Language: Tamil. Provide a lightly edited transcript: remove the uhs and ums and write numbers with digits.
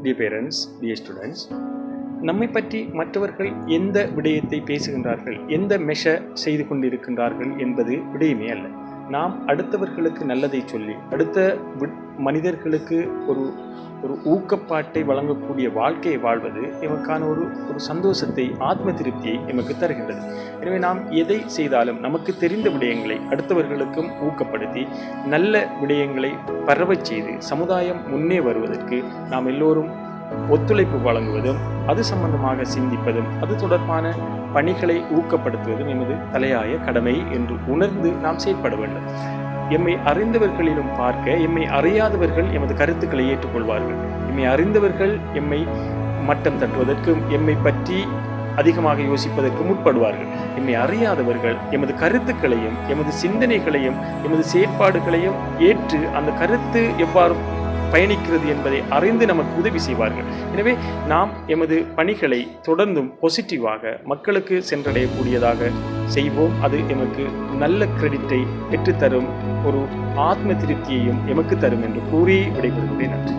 Dear parents, dear students, நம்மை பற்றி மற்றவர்கள் எந்த விடயத்தை பேசுகின்றார்கள், எந்த செய்து கொண்டிருக்கின்றார்கள் என்பது விடயமே அல்ல. நாம் அடுத்தவர்களுக்கு நல்லதை சொல்லி அடுத்த மனிதர்களுக்கு ஒரு ஒரு ஊக்கப்பாட்டை வழங்கக்கூடிய வாழ்க்கையை வாழ்வது எமக்கான ஒரு சந்தோஷத்தை, ஆத்ம திருப்தியை எமக்கு தருகின்றது. எனவே நாம் எதை செய்தாலும் நமக்கு தெரிந்த விடயங்களை அடுத்தவர்களுக்கும் ஊக்கப்படுத்தி நல்ல விடயங்களை பரவச் செய்து சமுதாயம் முன்னே வருவதற்கு நாம் எல்லோரும் ஒத்துழைப்பு வழங்குவதும் அது சம்பந்தமாக சிந்திப்பதும் அது தொடர்பான பணிகளை ஊக்கப்படுத்துவதும் எமது தலையாய கடமை என்று உணர்ந்து நாம் செயல்பட வேண்டும். எம்மை அறிந்தவர்களிலும் பார்க்க எம்மை அறியாதவர்கள் எமது கருத்துக்களை ஏற்றுக்கொள்வார்கள். எம்மை அறிந்தவர்கள் எம்மை மட்டம் தட்டுவதற்கும் எம்மை பற்றி அதிகமாக யோசிப்பதற்கு முற்படுவார்கள். எம்மை அறியாதவர்கள் எமது கருத்துக்களையும் எமது சிந்தனைகளையும் எமது செயற்பாடுகளையும் ஏற்று அந்த கருத்து எவ்வாறு பயணிக்கிறது என்பதை அறிந்து நமக்கு உதவி செய்வார்கள். எனவே நாம் எமது பணிகளை தொடர்ந்தும் பாசிட்டிவாக மக்களுக்கு சென்றடையக்கூடியதாக செய்வோம். அது எமக்கு நல்ல கிரெடிட்டை பெற்றுத்தரும், ஒரு ஆத்ம திருப்தியையும் எமக்கு தரும் என்று கூறி விடைபெறுகிறேன். நன்றி.